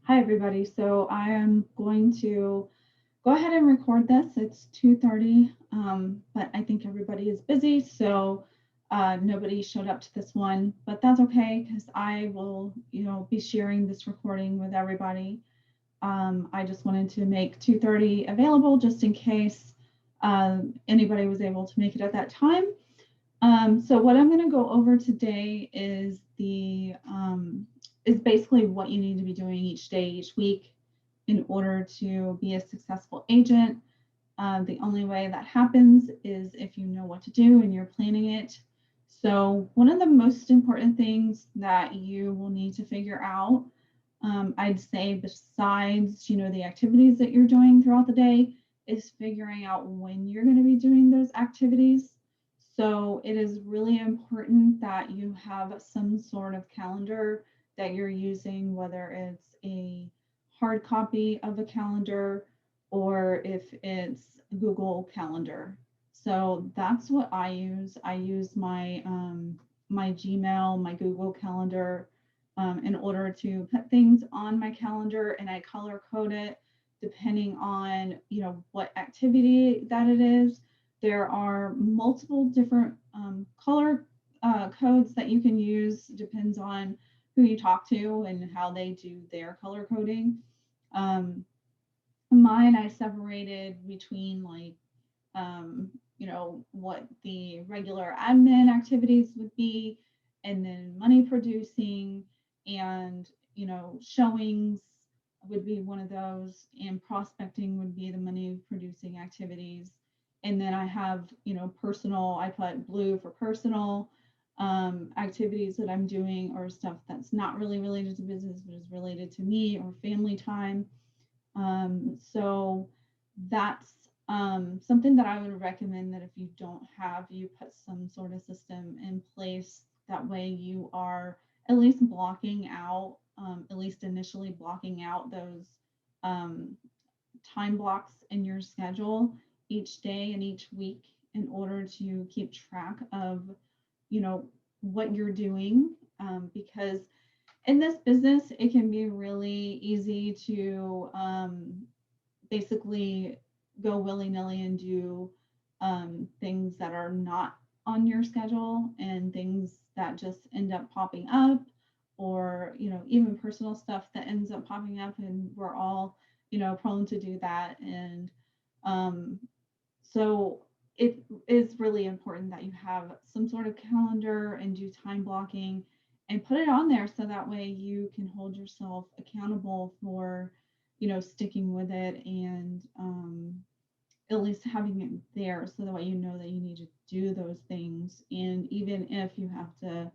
Hi, everybody. So I am going to go ahead and record this. It's 2:30, but I think everybody is busy, so nobody showed up to this one. But that's okay because I will, be sharing this recording with everybody. I just wanted to make 2:30 available just in case anybody was able to make it at that time. So what I'm going to go over today is is basically what you need to be doing each day, each week, in order to be a successful agent. The only way that happens is if you know what to do and you're planning it. So one of the most important things that you will need to figure out, I'd say, besides the activities that you're doing throughout the day, is figuring out when you're going to be doing those activities. So it is really important that you have some sort of calendar that you're using, whether it's a hard copy of a calendar or if it's Google Calendar. So that's what I use. I use my Gmail, my Google Calendar, in order to put things on my calendar, and I color code it depending on what activity that it is. There are multiple different color codes that you can use. Depends on who you talk to and how they do their color coding. Um, Mine, I separated between what the regular admin activities would be, and then money producing, and showings would be one of those, and prospecting would be the money producing activities. And then I have personal, I put blue for personal activities that I'm doing, or stuff that's not really related to business but is related to me or family time. So that's something that I would recommend, that if you don't have, you put some sort of system in place. That way you are at least blocking out, at least initially blocking out those um, time blocks in your schedule each day and each week, in order to keep track of, what you're doing. Because in this business, it can be really easy to basically go willy nilly and do things that are not on your schedule, and things that just end up popping up, or even personal stuff that ends up popping up, and we're all prone to do that. And um, so it is really important that you have some sort of calendar and do time blocking and put it on there, so that way you can hold yourself accountable for, sticking with it, and at least having it there, so that way you know that you need to do those things. And even if you have to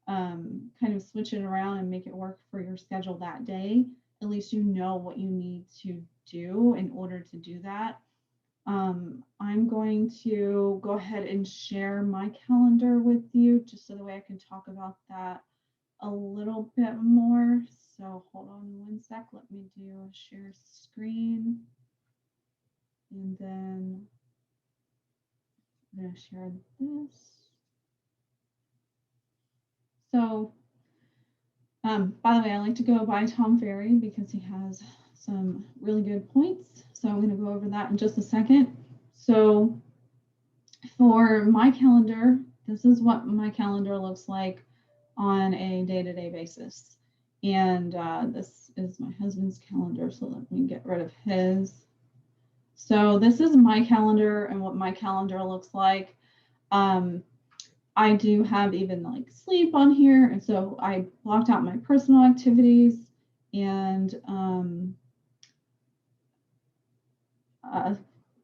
kind of switch it around and make it work for your schedule that day, at least you know what you need to do in order to do that. I'm going to go ahead and share my calendar with you, just so the way I can talk about that a little bit more. So hold on one sec. Let me do a share screen. And then I'm going to share this. So, by the way, I like to go by Tom Ferry because he has some really good points. So I'm going to go over that in just a second. So for my calendar, this is what my calendar looks like on a day-to-day basis. And this is my husband's calendar, so let me get rid of his. So this is my calendar and what my calendar looks like. I do have even like sleep on here, and so I blocked out my personal activities, and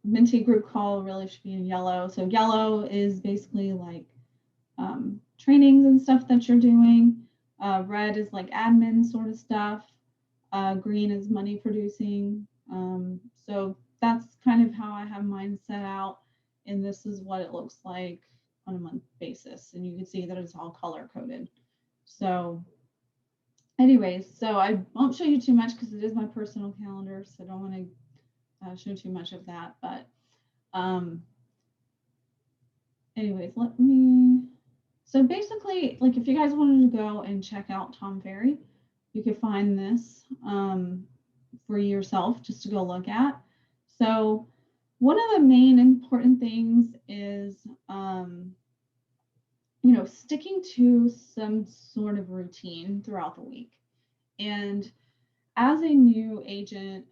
mentee group call really should be in yellow. So yellow is basically like trainings and stuff that you're doing. Red is like admin sort of stuff. Green is money producing. So that's kind of how I have mine set out. And this is what it looks like on a month basis. And you can see that it's all color coded. So anyways, so I won't show you too much because it is my personal calendar. So I don't want to show too much of that. But anyways, let me, so basically, like if you guys wanted to go and check out Tom Ferry, you could find this for yourself just to go look at. So one of the main important things is, sticking to some sort of routine throughout the week. And as a new agent,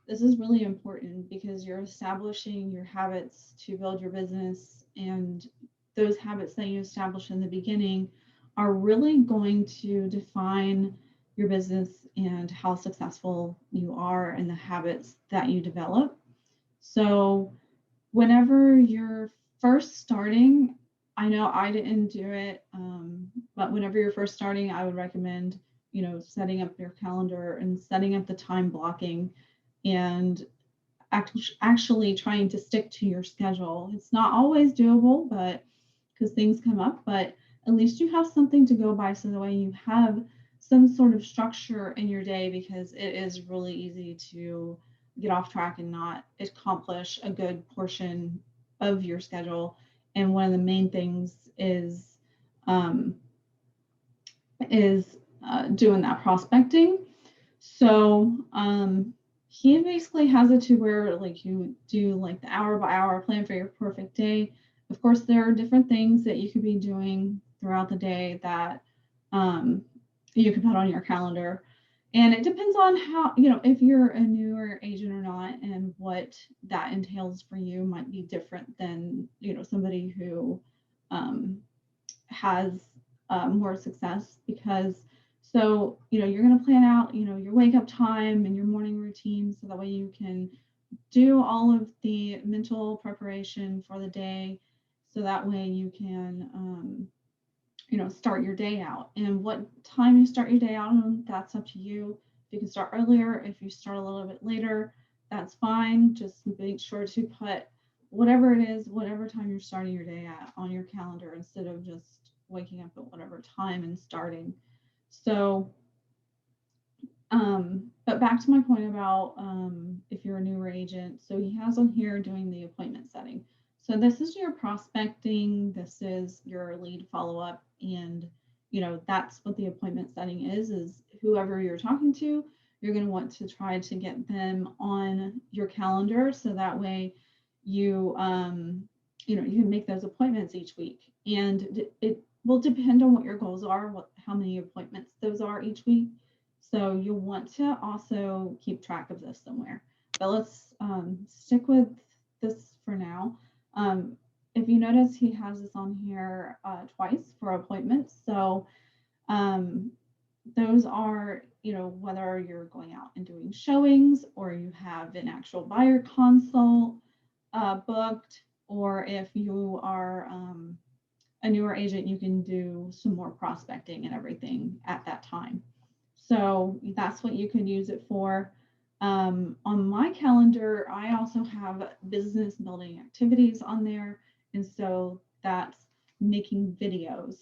this is really important because you're establishing your habits to build your business, and those habits that you establish in the beginning are really going to define your business and how successful you are and the habits that you develop. So whenever you're first starting, I know I didn't do it, but whenever you're first starting, I would recommend, setting up your calendar and setting up the time blocking and actually trying to stick to your schedule. It's not always doable, but because things come up, but at least you have something to go by, so the way you have some sort of structure in your day, because it is really easy to get off track and not accomplish a good portion of your schedule. And one of the main things is doing that prospecting. So he basically has it to where like you do like the hour by hour plan for your perfect day. Of course, there are different things that you could be doing throughout the day that you can put on your calendar. And it depends on how, if you're a newer agent or not, and what that entails for you might be different than, somebody who has more success. Because so, you're going to plan out, your wake up time and your morning routine, so that way you can do all of the mental preparation for the day. So that way you can, start your day out. And what time you start your day out on, that's up to you. If you can start earlier, if you start a little bit later, that's fine. Just make sure to put whatever it is, whatever time you're starting your day at on your calendar, instead of just waking up at whatever time and starting. So, but back to my point about if you're a newer agent, so he has on here doing the appointment setting. So this is your prospecting, this is your lead follow-up, and that's what the appointment setting is whoever you're talking to, you're going to want to try to get them on your calendar, so that way you you can make those appointments each week. And it will depend on what your goals are, how many appointments those are each week. So you'll want to also keep track of this somewhere. But let's stick with this for now. If you notice, he has this on here twice for appointments. So those are, whether you're going out and doing showings, or you have an actual buyer consult booked, or if you are a newer agent, you can do some more prospecting and everything at that time. So that's what you can use it for. On my calendar, I also have business building activities on there. And so that's making videos,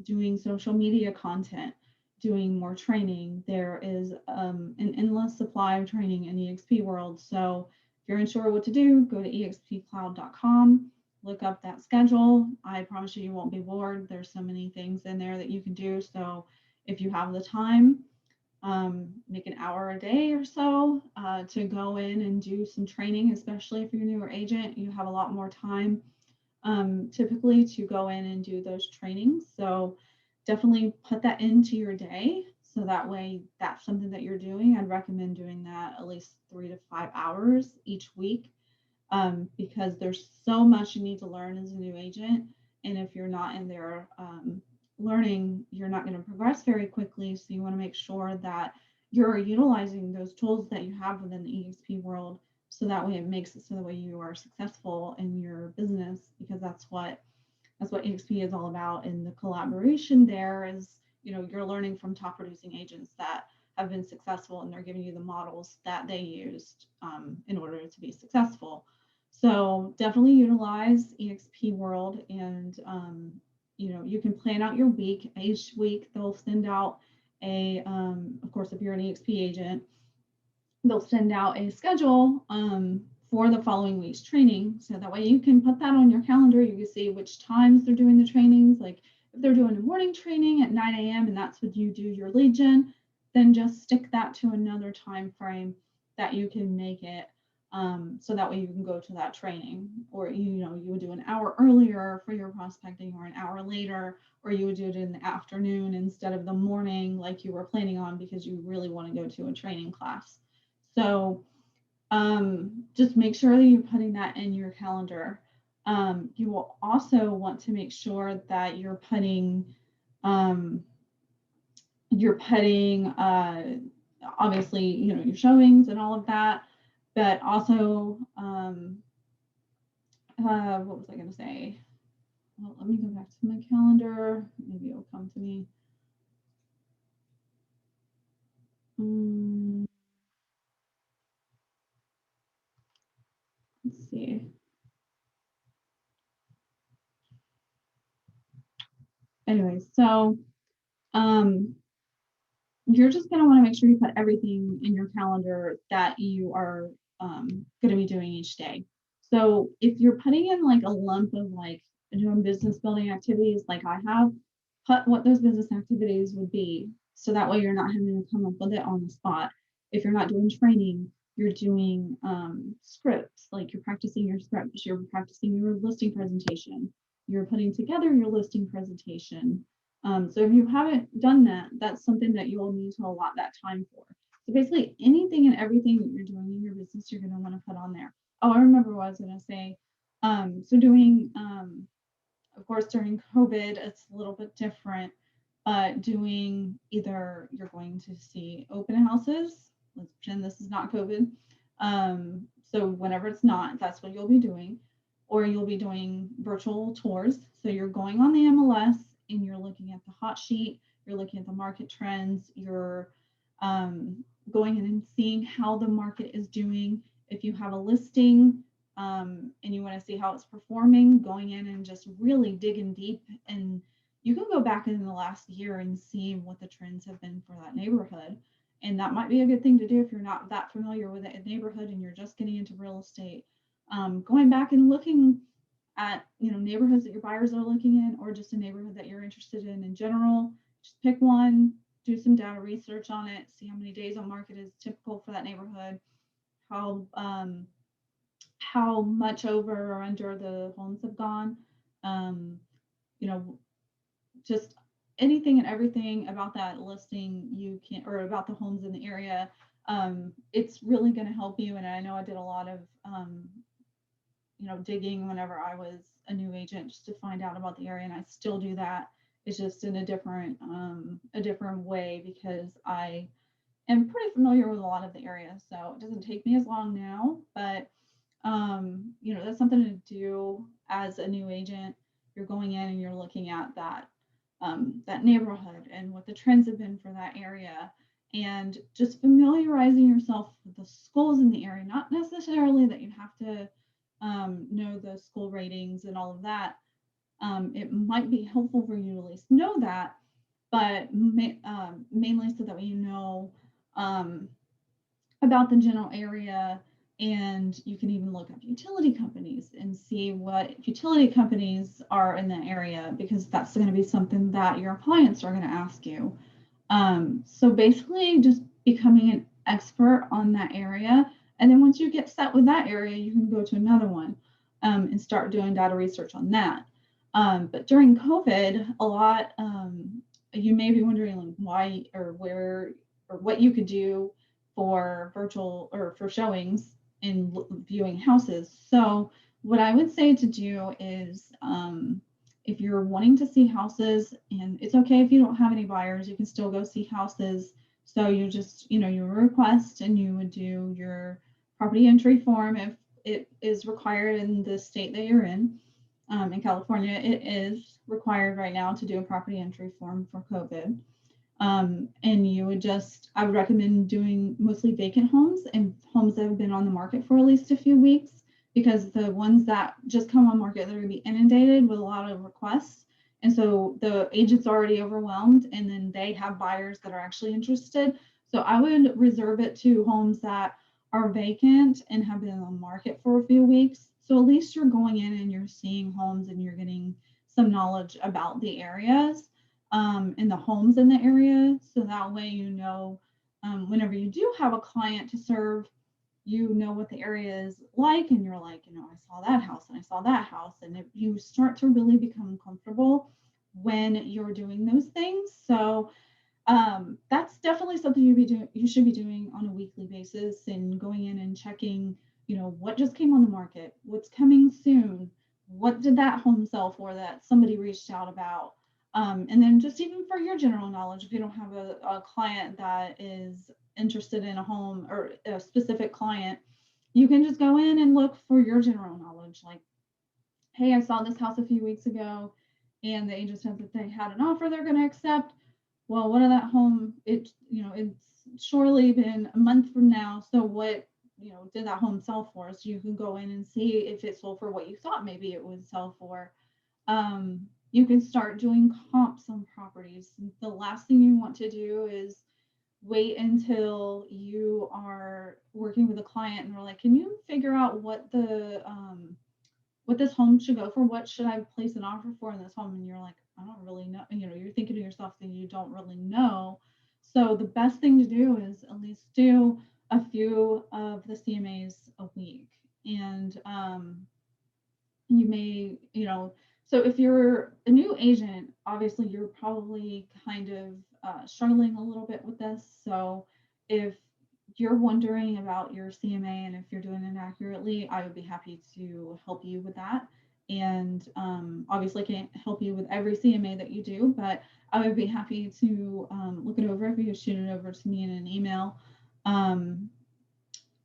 doing social media content, doing more training. There is an endless supply of training in the EXP world. So if you're unsure what to do, go to expcloud.com, look up that schedule. I promise you won't be bored. There's so many things in there that you can do. So if you have the time, make an hour a day or so to go in and do some training, especially if you're a newer agent, you have a lot more time typically to go in and do those trainings. So definitely put that into your day, so that way that's something that you're doing. I'd recommend doing that at least 3 to 5 hours each week, because there's so much you need to learn as a new agent. And if you're not in there learning, you're not going to progress very quickly. So you want to make sure that you're utilizing those tools that you have within the EXP world, so that way it makes it so that way you are successful in your business, because that's what EXP is all about. And the collaboration there is, you're learning from top producing agents that have been successful, and they're giving you the models that they used in order to be successful. So definitely utilize EXP world, and you can plan out your week. Each week they'll send out a, of course, if you're an EXP agent, they'll send out a schedule for the following week's training. So that way you can put that on your calendar. You can see which times they're doing the trainings. Like if they're doing a morning training at 9 a.m. and that's when you do your lead gen, then just stick that to another time frame that you can make it. So that way you can go to that training, or you would do an hour earlier for your prospecting, or an hour later, or you would do it in the afternoon instead of the morning like you were planning on, because you really want to go to a training class. So just make sure that you're putting that in your calendar. You will also want to make sure that you're putting obviously, your showings and all of that, but also, what was I going to say? Well, let me go back to my calendar. Maybe it'll come to me. Let's see. Anyway, so you're just going to want to make sure you put everything in your calendar that you are going to be doing each day. So if you're putting in like a lump of like doing business building activities, like I have, put what those business activities would be. So that way you're not having to come up with it on the spot. If you're not doing training, you're doing scripts, like you're practicing your scripts, you're practicing your listing presentation, you're putting together your listing presentation. So if you haven't done that, that's something that you'll need to allot that time for. So basically anything and everything that you're doing in your business, you're going to want to put on there. Oh, I remember what I was going to say. So doing, of course, during COVID, it's a little bit different, but doing either you're going to see open houses. Let's pretend this is not COVID. So whenever it's not, that's what you'll be doing, or you'll be doing virtual tours. So you're going on the MLS and you're looking at the hot sheet, you're looking at the market trends, you're going in and seeing how the market is doing. If you have a listing and you want to see how it's performing, going in and just really digging deep. And you can go back in the last year and see what the trends have been for that neighborhood. And that might be a good thing to do if you're not that familiar with a neighborhood and you're just getting into real estate. Going back and looking at neighborhoods that your buyers are looking in, or just a neighborhood that you're interested in general. Just pick one, do some data research on it, see how many days on market is typical for that neighborhood, how much over or under the homes have gone, just anything and everything about that listing you can, or about the homes in the area. It's really going to help you. And I know I did a lot of digging whenever I was a new agent, just to find out about the area, and I still do that. It's just in a different way, because I am pretty familiar with a lot of the area, so it doesn't take me as long now. But that's something to do as a new agent. You're going in and you're looking at that neighborhood and what the trends have been for that area, and just familiarizing yourself with the schools in the area. Not necessarily that you have to know the school ratings and all of that. It might be helpful for you to at least know that, but mainly so that you know about the general area. And you can even look up utility companies and see what utility companies are in the area, because that's going to be something that your clients are going to ask you. So basically just becoming an expert on that area. And then once you get set with that area, you can go to another one and start doing data research on that. But during COVID, a lot, you may be wondering like why or where or what you could do for virtual or for showings in viewing houses. So what I would say to do is, if you're wanting to see houses, and it's okay if you don't have any buyers, you can still go see houses. So you just, you request, and you would do your property entry form if it is required in the state that you're in. In California, it is required right now to do a property entry form for COVID. And you would I would recommend doing mostly vacant homes and homes that have been on the market for at least a few weeks, because the ones that just come on market, they're going to be inundated with a lot of requests. And so the agent's already overwhelmed, and then they have buyers that are actually interested. So I would reserve it to homes that are vacant and have been on the market for a few weeks. So at least you're going in and you're seeing homes and you're getting some knowledge about the areas. in the homes in the area. So that way, whenever you do have a client to serve, you know what the area is like, and you're like, I saw that house and I saw that house. And if you start to really become comfortable when you're doing those things. So that's definitely something you should be doing on a weekly basis, and going in and checking, what just came on the market, what's coming soon, what did that home sell for that somebody reached out about. And then just even for your general knowledge, if you don't have a client that is interested in a home, or a specific client, you can just go in and look for your general knowledge. Like, hey, I saw this house a few weeks ago and the agent said that they had an offer they're going to accept. Well, what of that home? It's surely been a month from now. So what, did that home sell for? So you can go in and see if it sold for what you thought maybe it would sell for. You can start doing comps on properties. The last thing you want to do is wait until you are working with a client and they're like, can you figure out what this home should go for? What should I place an offer for in this home? And you're like, I don't really know. You're thinking to yourself that you don't really know. So the best thing to do is at least do a few of the CMAs a week. And you may, so if you're a new agent, obviously you're probably kind of struggling a little bit with this. So if you're wondering about your CMA and if you're doing it accurately, I would be happy to help you with that. And obviously can't help you with every CMA that you do, but I would be happy to look it over if you shoot it over to me in an email.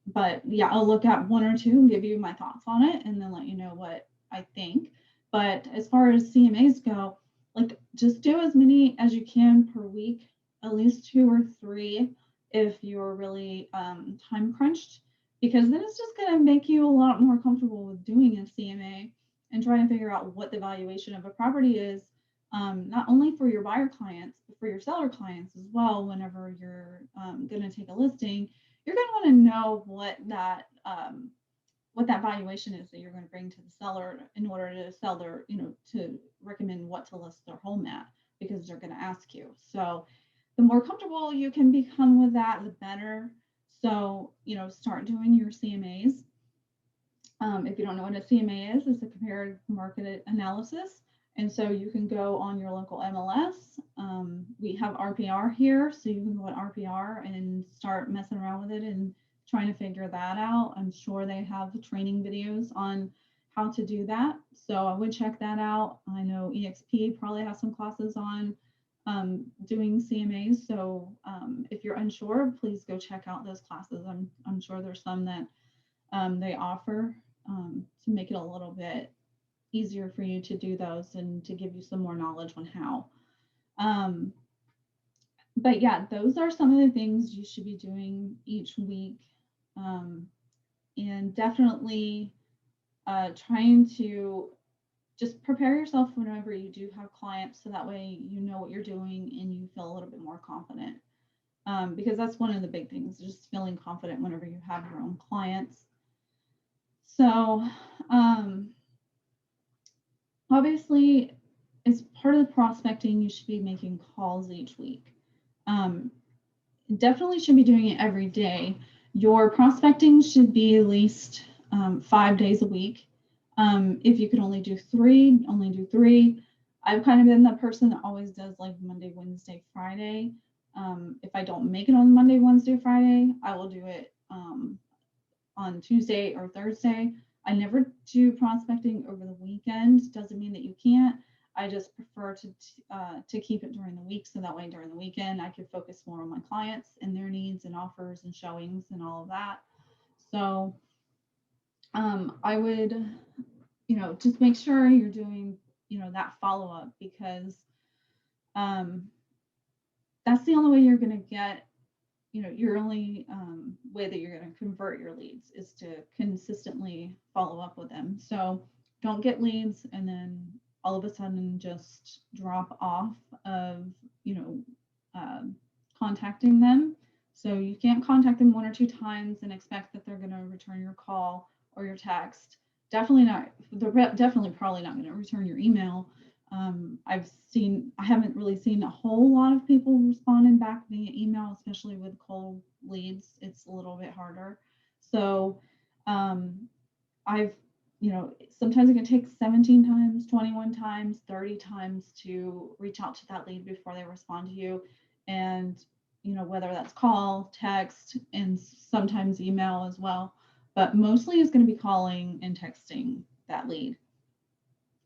But yeah, I'll look at one or two and give you my thoughts on it and then let you know what I think. But as far as CMAs go, like, just do as many as you can per week, at least 2 or 3 if you're really time crunched, because then it's just going to make you a lot more comfortable with doing a CMA and trying to figure out what the valuation of a property is, not only for your buyer clients, but for your seller clients as well. Whenever you're going to take a listing, you're going to want to know what that valuation is that you're going to bring to the seller in order to sell their, to recommend what to list their home at, because they're going to ask you. So the more comfortable you can become with that, the better. So, start doing your CMAs. If you don't know what a CMA is, it's a comparative market analysis. And so you can go on your local MLS. We have RPR here, so you can go on RPR and start messing around with it and trying to figure that out. I'm sure they have training videos on how to do that. So I would check that out. I know EXP probably has some classes on doing CMAs. So if you're unsure, please go check out those classes. I'm sure there's some that they offer to make it a little bit easier for you to do those and to give you some more knowledge on how. But yeah, those are some of the things you should be doing each week. And definitely trying to just prepare yourself whenever you do have clients, so that way you know what you're doing and you feel a little bit more confident. Because that's one of the big things, just feeling confident whenever you have your own clients. So obviously, as part of the prospecting, you should be making calls each week. Definitely should be doing it every day. Your prospecting should be at least 5 days a week. If you can only do 3, only do 3. I've kind of been that person that always does like Monday, Wednesday, Friday. If I don't make it on Monday, Wednesday, Friday, I will do it on Tuesday or Thursday. I never do prospecting over the weekend. Doesn't mean that you can't. I just prefer to keep it during the week, so that way during the weekend I can focus more on my clients and their needs and offers and showings and all of that. So I would, just make sure you're doing, that follow-up, because that's the only way you're going to get, your only way that you're going to convert your leads is to consistently follow up with them. So don't get leads and then all of a sudden just drop off of, contacting them. So you can't contact them 1 or 2 times and expect that they're going to return your call or your text. Definitely not. They're definitely probably not going to return your email. I haven't really seen a whole lot of people responding back via email, especially with cold leads. It's a little bit harder. So um, I've, sometimes it can take 17 times, 21 times, 30 times to reach out to that lead before they respond to you. And, whether that's call, text, and sometimes email as well. But mostly is going to be calling and texting that lead.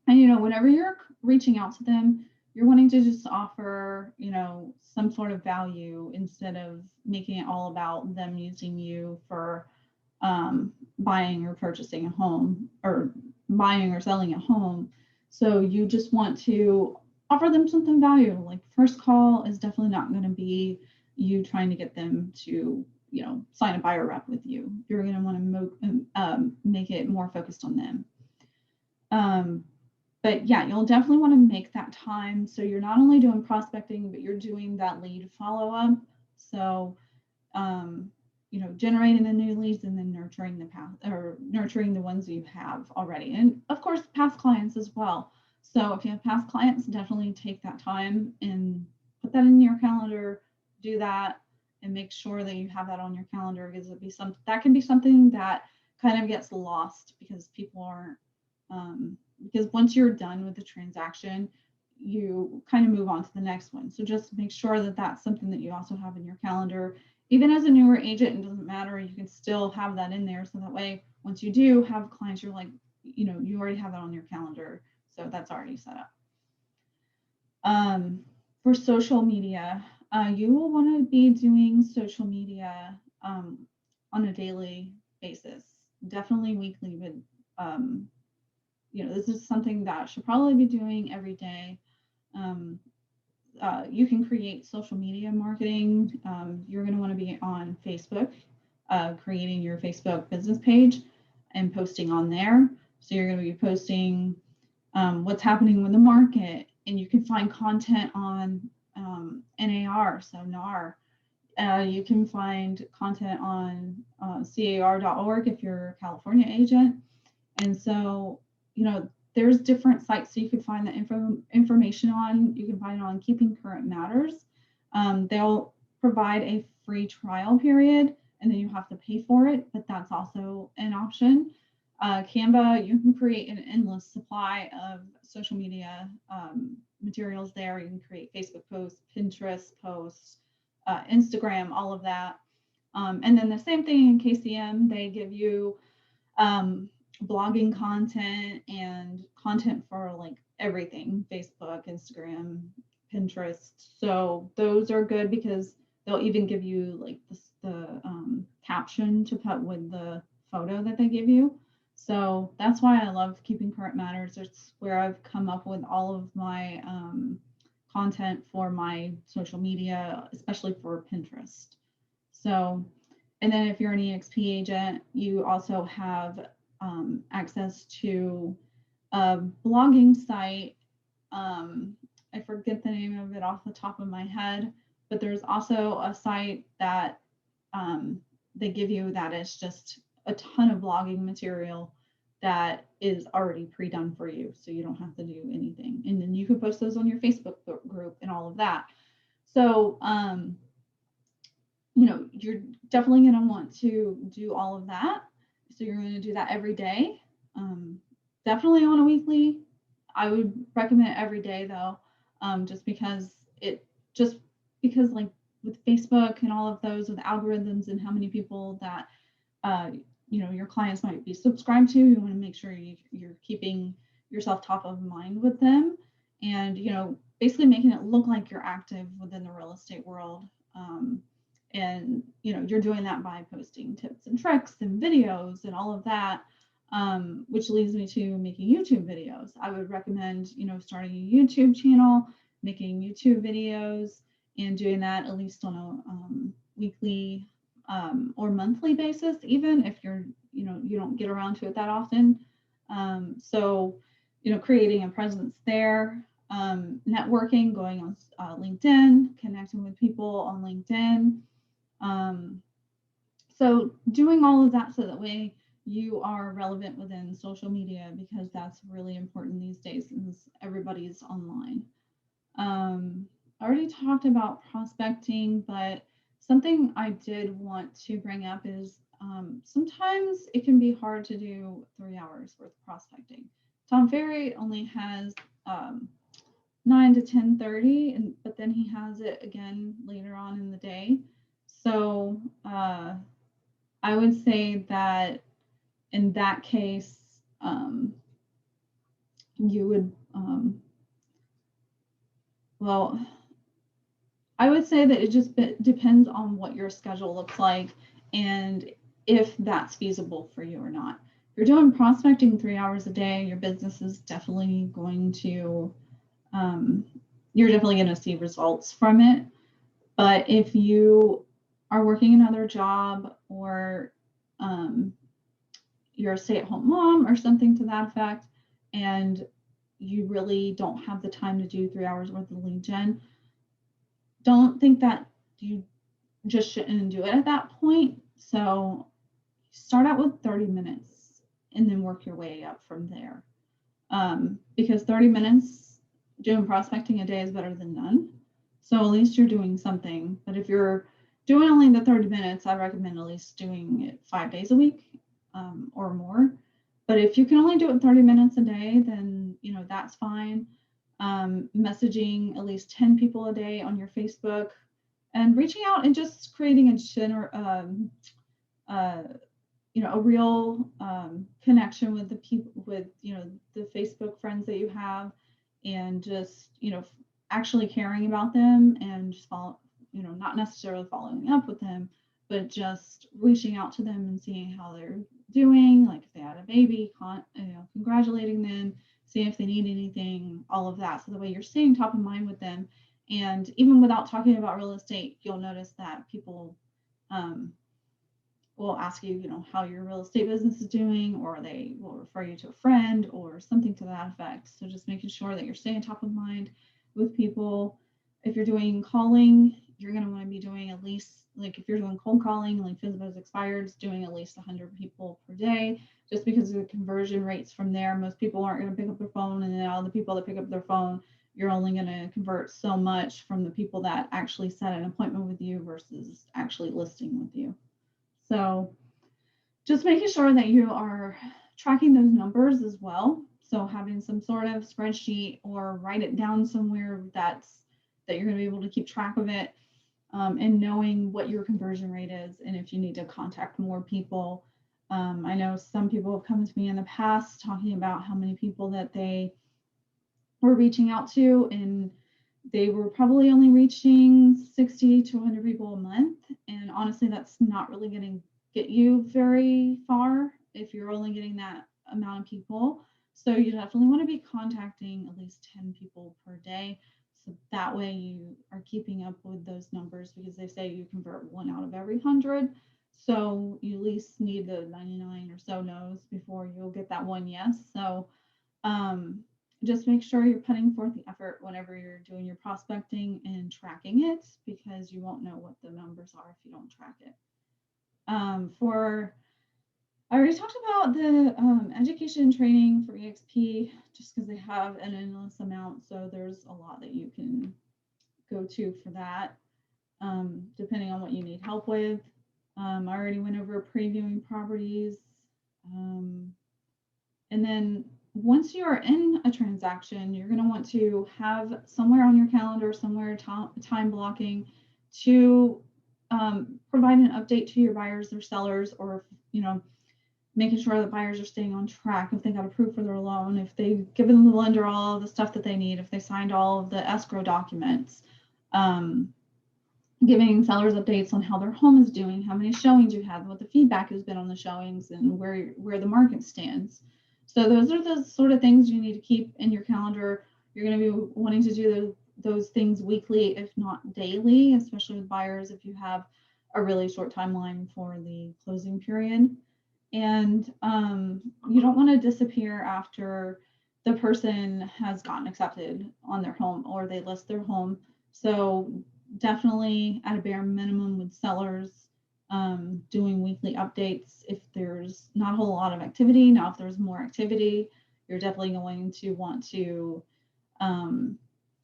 And, whenever you're reaching out to them, you're wanting to just offer, some sort of value instead of making it all about them using you for buying or purchasing a home or buying or selling a home. So you just want to offer them something valuable. Like first call is definitely not going to be you trying to get them to, sign a buyer rep with you. You're going to want to make it more focused on them. But yeah, you'll definitely want to make that time. So you're not only doing prospecting, but you're doing that lead follow-up. So, generating the new leads and then nurturing the ones you have already. And of course, past clients as well. So if you have past clients, definitely take that time and put that in your calendar, do that, and make sure that you have that on your calendar, because that can be something that kind of gets lost because people aren't, because once you're done with the transaction, you kind of move on to the next one. So just make sure that that's something that you also have in your calendar. Even as a newer agent, it doesn't matter. You can still have that in there. So that way, once you do have clients, you're like, you already have that on your calendar. So that's already set up. For social media, you will want to be doing social media on a daily basis, definitely weekly, but this is something that should probably be doing every day. You can create social media marketing. You're going to want to be on Facebook, creating your Facebook business page and posting on there. So you're going to be posting what's happening with the market, and you can find content on NAR, so NAR. You can find content on car.org if you're a California agent. And so, there's different sites so you can find the information on. You can find it on Keeping Current Matters. They'll provide a free trial period, and then you have to pay for it, but that's also an option. Canva, you can create an endless supply of social media materials there. You can create Facebook posts, Pinterest posts, Instagram, all of that. And then the same thing in KCM, they give you blogging content and content for like everything: Facebook, Instagram, Pinterest. So those are good because they'll even give you like the caption to put with the photo that they give you. So that's why I love Keeping Current Matters. It's where I've come up with all of my content for my social media, especially for Pinterest. So, and then if you're an EXP agent, you also have access to a blogging site. I forget the name of it off the top of my head, but there's also a site that they give you that is just a ton of blogging material that is already pre-done for you, so you don't have to do anything. And then you can post those on your Facebook group and all of that. So you're definitely going to want to do all of that. So you're going to do that every day. Definitely on a weekly. I would recommend it every day though, just because like with Facebook and all of those, with algorithms and how many people that your clients might be subscribed to, you want to make sure you're keeping yourself top of mind with them, and basically making it look like you're active within the real estate world. And you're doing that by posting tips and tricks and videos and all of that, which leads me to making YouTube videos. I would recommend starting a YouTube channel, making YouTube videos, and doing that at least on a weekly or monthly basis, even if you don't get around to it that often. So creating a presence there, networking, going on LinkedIn, connecting with people on LinkedIn. So doing all of that so that way you are relevant within social media, because that's really important these days since everybody's online. I already talked about prospecting, but something I did want to bring up is sometimes it can be hard to do 3 hours worth of prospecting. Tom Ferry only has 9 to 10:30, and but then he has it again later on in the day. So I would say that in that case, you would well, I would say that it just depends on what your schedule looks like and if that's feasible for you or not. If you're doing prospecting 3 hours a day, your business is definitely going to, you're definitely going to see results from it. But if you are working another job, or you're a stay-at-home mom or something to that effect, and you really don't have the time to do 3 hours worth of lead gen, don't think that you just shouldn't do it at that point. So start out with 30 minutes and then work your way up from there. Because 30 minutes doing prospecting a day is better than none. So at least you're doing something. But if you're doing only the 30 minutes, I recommend at least doing it 5 days a week or more. But if you can only do it 30 minutes a day, then that's fine. Messaging at least 10 people a day on your Facebook, and reaching out and just creating a real connection with the people, with the Facebook friends that you have, and just actually caring about them, and just not necessarily following up with them, but just reaching out to them and seeing how they're doing, like if they had a baby, congratulating them, seeing if they need anything, all of that. So the way you're staying top of mind with them. And even without talking about real estate, you'll notice that people will ask you, how your real estate business is doing, or they will refer you to a friend or something to that effect. So just making sure that you're staying top of mind with people. If you're doing calling, you're going to want to be doing at least, like if you're doing cold calling, like FSBO's expired, doing at least 100 people per day, just because of the conversion rates from there. Most people aren't going to pick up their phone, and then all the people that pick up their phone, you're only going to convert so much from the people that actually set an appointment with you versus actually listing with you. So just making sure that you are tracking those numbers as well. So having some sort of spreadsheet, or write it down somewhere that you're going to be able to keep track of it, and knowing what your conversion rate is, and if you need to contact more people. I know some people have come to me in the past talking about how many people that they were reaching out to, and they were probably only reaching 60 to 100 people a month. And honestly, that's not really going to get you very far if you're only getting that amount of people. So you definitely want to be contacting at least 10 people per day. So that way you are keeping up with those numbers, because they say you convert 1 out of every 100. So you at least need the 99 or so no's before you'll get that one yes. So just make sure you're putting forth the effort whenever you're doing your prospecting and tracking it, because you won't know what the numbers are if you don't track it. I already talked about the education and training for EXP, just because they have an endless amount. So there's a lot that you can go to for that, depending on what you need help with. I already went over previewing properties. And then once you're in a transaction, you're going to want to have somewhere on your calendar, somewhere time blocking to provide an update to your buyers or sellers, or making sure that buyers are staying on track, if they got approved for their loan, if they've given the lender all of the stuff that they need, if they signed all of the escrow documents, giving sellers updates on how their home is doing, how many showings you had, what the feedback has been on the showings, and where the market stands. So those are the sort of things you need to keep in your calendar. You're going to be wanting to do those things weekly, if not daily, especially with buyers if you have a really short timeline for the closing period. And you don't want to disappear after the person has gotten accepted on their home or they list their home. So definitely, at a bare minimum with sellers, doing weekly updates if there's not a whole lot of activity. Now, if there's more activity, you're definitely going to want to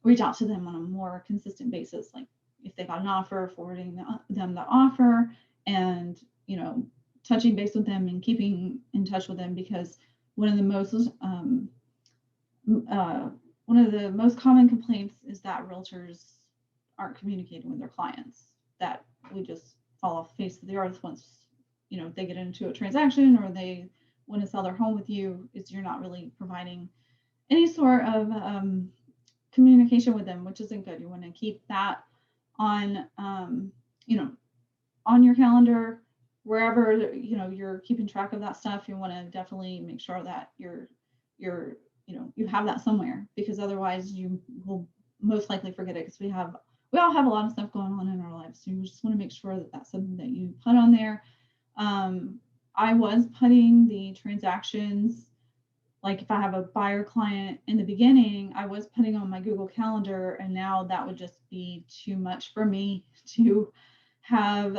reach out to them on a more consistent basis. Like if they got an offer, forwarding them the offer, and touching base with them and keeping in touch with them, because one of the most common complaints is that realtors aren't communicating with their clients, that we just fall off the face of the earth once they get into a transaction or they want to sell their home with you, is you're not really providing any sort of communication with them, which isn't good. You want to keep that on on your calendar, wherever you're keeping track of that stuff. You want to definitely make sure that you're you have that somewhere, because otherwise you will most likely forget it, because we all have a lot of stuff going on in our lives. So you just want to make sure that that's something that you put on there. I was putting the transactions, like if I have a buyer client in the beginning, I was putting on my Google Calendar, and now that would just be too much for me to have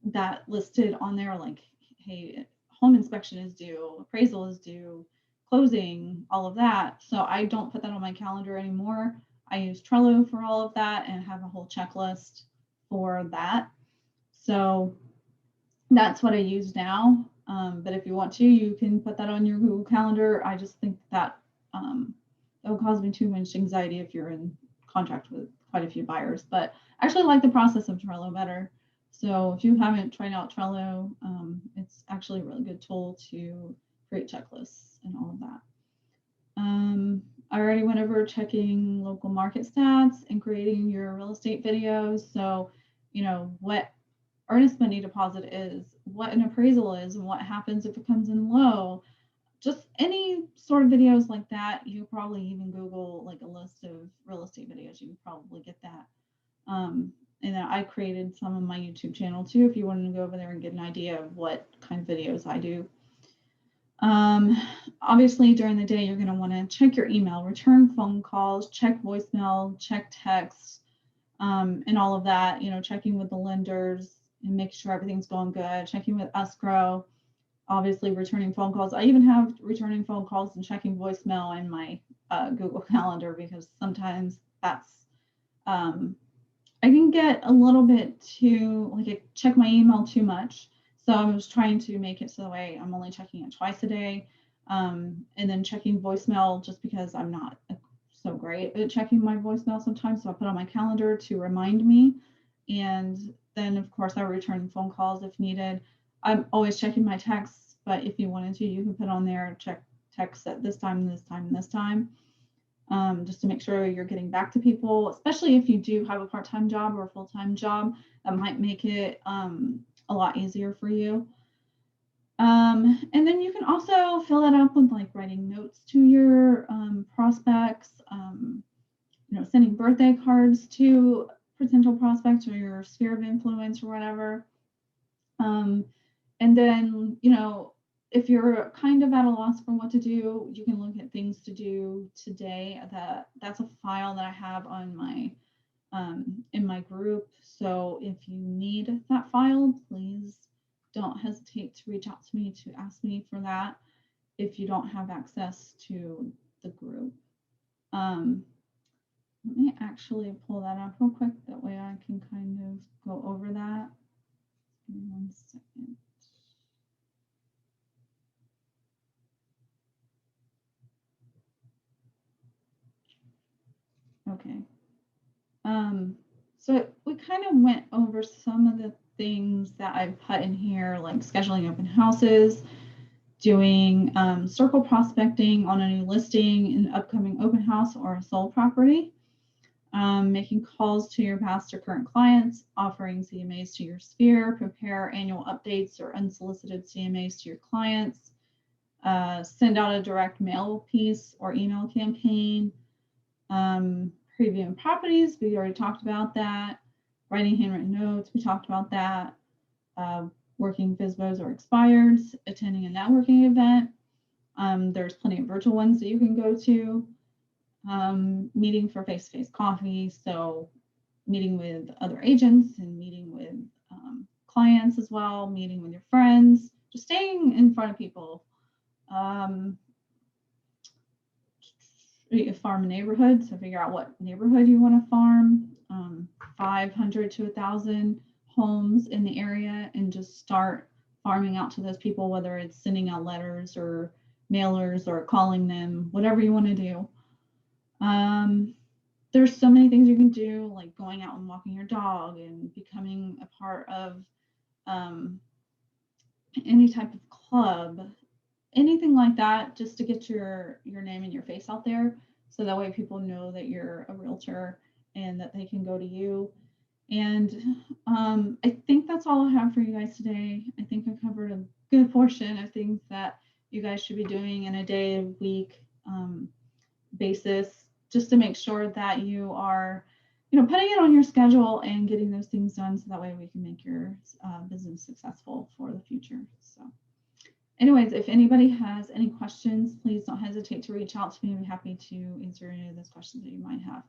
that listed on there, like, hey, home inspection is due, appraisal is due, closing, all of that. So I don't put that on my calendar anymore. I use Trello for all of that and have a whole checklist for that. So that's what I use now. But if you want to, you can put that on your Google Calendar. I just think that it will cause me too much anxiety if you're in contact with quite a few buyers. But I actually like the process of Trello better. So if you haven't tried out Trello, it's actually a really good tool to create checklists and all of that. I already went over checking local market stats and creating your real estate videos. So, what earnest money deposit is, what an appraisal is, and what happens if it comes in low. Just any sort of videos like that. You probably even Google like a list of real estate videos. You can probably get that. And then I created some on my YouTube channel too, if you wanted to go over there and get an idea of what kind of videos I do. Obviously, during the day, you're going to want to check your email, return phone calls, check voicemail, check text, and all of that. Checking with the lenders and make sure everything's going good. Checking with escrow. Obviously, returning phone calls. I even have returning phone calls and checking voicemail in my Google Calendar, because sometimes that's I can get a little bit too, like, I check my email too much. So I was trying to make it so that way I'm only checking it twice a day, and then checking voicemail, just because I'm not so great at checking my voicemail sometimes. So I put on my calendar to remind me. And then, of course, I return phone calls if needed. I'm always checking my texts, but if you wanted to, you can put on there, check texts at this time, this time, this time. Just to make sure you're getting back to people, especially if you do have a part-time job or a full-time job. That might make it a lot easier for you. And then you can also fill it up with like writing notes to your prospects, sending birthday cards to potential prospects or your sphere of influence or whatever. And then, if you're kind of at a loss for what to do, you can look at things to do today. That's a file that I have on my in my group. So if you need that file, please don't hesitate to reach out to me to ask me for that if you don't have access to the group. Let me actually pull that up real quick. That way I can kind of go over that. Give me 1 second. Okay. So we kind of went over some of the things that I've put in here, like scheduling open houses, doing circle prospecting on a new listing, an upcoming open house, or a sold property, making calls to your past or current clients, offering CMAs to your sphere, prepare annual updates or unsolicited CMAs to your clients, send out a direct mail piece or email campaign, previewing properties, we already talked about that. Writing handwritten notes, we talked about that. Working FSBOs or expireds, attending a networking event. There's plenty of virtual ones that you can go to. Meeting for face-to-face coffee, so meeting with other agents and meeting with clients as well, meeting with your friends, just staying in front of people. Farm a neighborhood, so figure out what neighborhood you want to farm. 500 to 1,000 homes in the area, and just start farming out to those people, whether it's sending out letters or mailers or calling them, whatever you want to do. There's so many things you can do, like going out and walking your dog and becoming a part of any type of club, anything like that, just to get your name and your face out there, so that way people know that you're a realtor and that they can go to you. And I think that's all I have for you guys today. I think I covered a good portion of things that you guys should be doing in a day, week basis, just to make sure that you are, putting it on your schedule and getting those things done, so that way we can make your business successful for the future. So anyways, if anybody has any questions, please don't hesitate to reach out to me. I'd be happy to answer any of those questions that you might have.